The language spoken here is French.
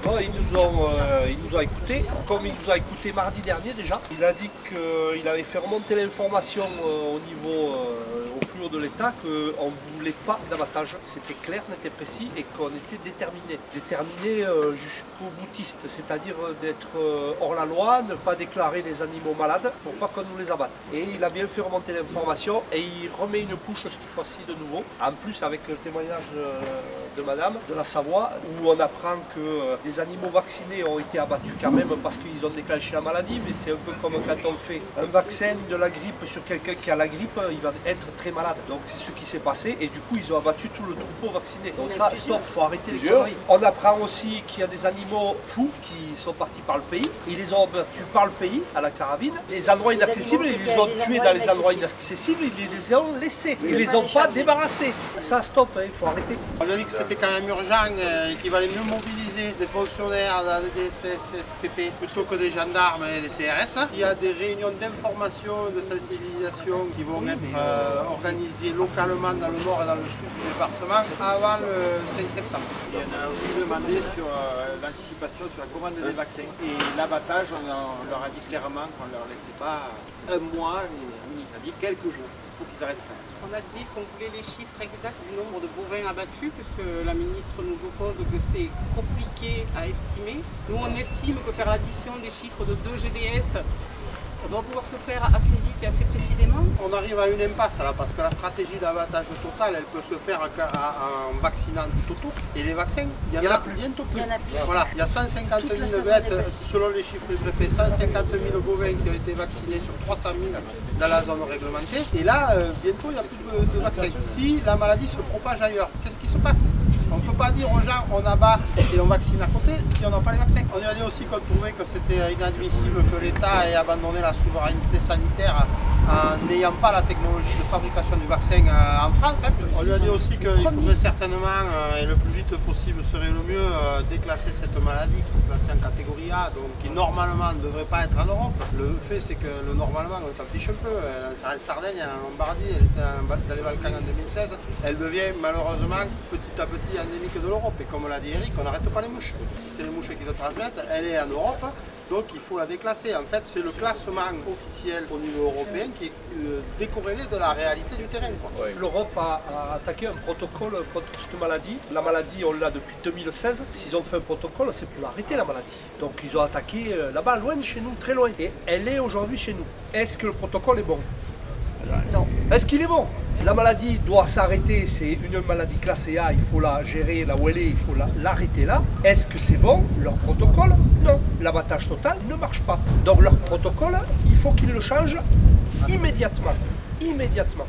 Bon, il nous a écoutés, comme il nous a écoutés mardi dernier déjà. Il a dit qu'il avait fait remonter l'information au niveau au plus haut de l'État qu'on ne voulait pas d'abattage. C'était clair, net et précis et qu'on était déterminé. Déterminé jusqu'au boutiste, c'est-à-dire d'être hors la loi, ne pas déclarer les animaux malades pour pas qu'on nous les abatte. Et il a bien fait remonter l'information et il remet une couche cette fois-ci de nouveau. En plus avec le témoignage de madame de la Savoie où on apprend que les animaux vaccinés ont été abattus quand même parce qu'ils ont déclenché la maladie, mais c'est un peu comme quand on fait un vaccin de la grippe sur quelqu'un qui a la grippe, il va être très malade. Donc c'est ce qui s'est passé et du coup ils ont abattu tout le troupeau vacciné. Donc ça, stop, il faut arrêter les conneries. On apprend aussi qu'il y a des animaux fous qui sont partis par le pays. Ils les ont abattus par le pays à la carabine. Les endroits inaccessibles, ils les ont tués dans les endroits inaccessibles, ils les ont laissés. Ils les ont pas débarrassés. Ça, stop, il faut arrêter. On a dit que c'était quand même urgent et qu'il valait mieux mobiliser des fonctionnaires des SPP plutôt que des gendarmes et des CRS. Il y a des réunions d'information, de sensibilisation qui vont être organisées localement dans le nord et dans le sud du département avant le 5 septembre. Il y en a aussi demandé sur l'anticipation sur la commande des vaccins. Et l'abattage, on leur a dit clairement qu'on ne leur laissait pas un mois, on a dit quelques jours. Il faut qu'ils arrêtent ça. On a dit qu'on voulait les chiffres exacts du nombre de bovins abattus, puisque la ministre nous oppose que c'est compliqué à estimer. Nous, on estime que faire l'addition des chiffres de 2 GDS, ça doit pouvoir se faire assez vite et assez précisément. On arrive à une impasse là, parce que la stratégie d'abattage total, elle peut se faire en vaccinant tout autour. Et les vaccins, il y en a bientôt plus. Voilà, il y a 150 000 bêtes, selon les chiffres du préfet, 150 000 bovins qui ont été vaccinés sur 300 000 dans la zone réglementée. Et là, bientôt, il n'y a plus de vaccins. Si la maladie se propage ailleurs, qu'est-ce qui se passe? On ne peut pas dire aux gens on abat et on vaccine à côté si on n'a pas les vaccins. On a dit aussi qu'on trouvait que c'était inadmissible que l'État ait abandonné la souveraineté sanitaire en n'ayant pas la technologie de fabrication du vaccin en France. On lui a dit aussi qu'il faudrait certainement, et le plus vite possible serait le mieux, déclasser cette maladie qui est classée en catégorie A, donc qui normalement ne devrait pas être en Europe. Le fait c'est que normalement on s'en fiche un peu. En Sardaigne, en Lombardie, elle était dans les Balkans en 2016. Elle devient malheureusement petit à petit endémique de l'Europe. Et comme l'a dit Eric, on n'arrête pas les mouches. Si c'est les mouches qui le transmettent, elle est en Europe. Donc il faut la déclasser. En fait, c'est le classement officiel au niveau européen qui est décorrélé de la réalité du terrain. Ouais. L'Europe a attaqué un protocole contre cette maladie. La maladie, on l'a depuis 2016. S'ils ont fait un protocole, c'est pour arrêter la maladie. Donc ils ont attaqué là-bas, loin de chez nous, très loin. Et elle est aujourd'hui chez nous. Est-ce que le protocole est bon? Non. Est-ce qu'il est bon? La maladie doit s'arrêter, c'est une maladie classée A, il faut la gérer là où elle est, il faut l'arrêter là. Est-ce que c'est bon? Leur protocole? Non. L'abattage total ne marche pas. Donc leur protocole, il faut qu'ils le changent immédiatement. Immédiatement.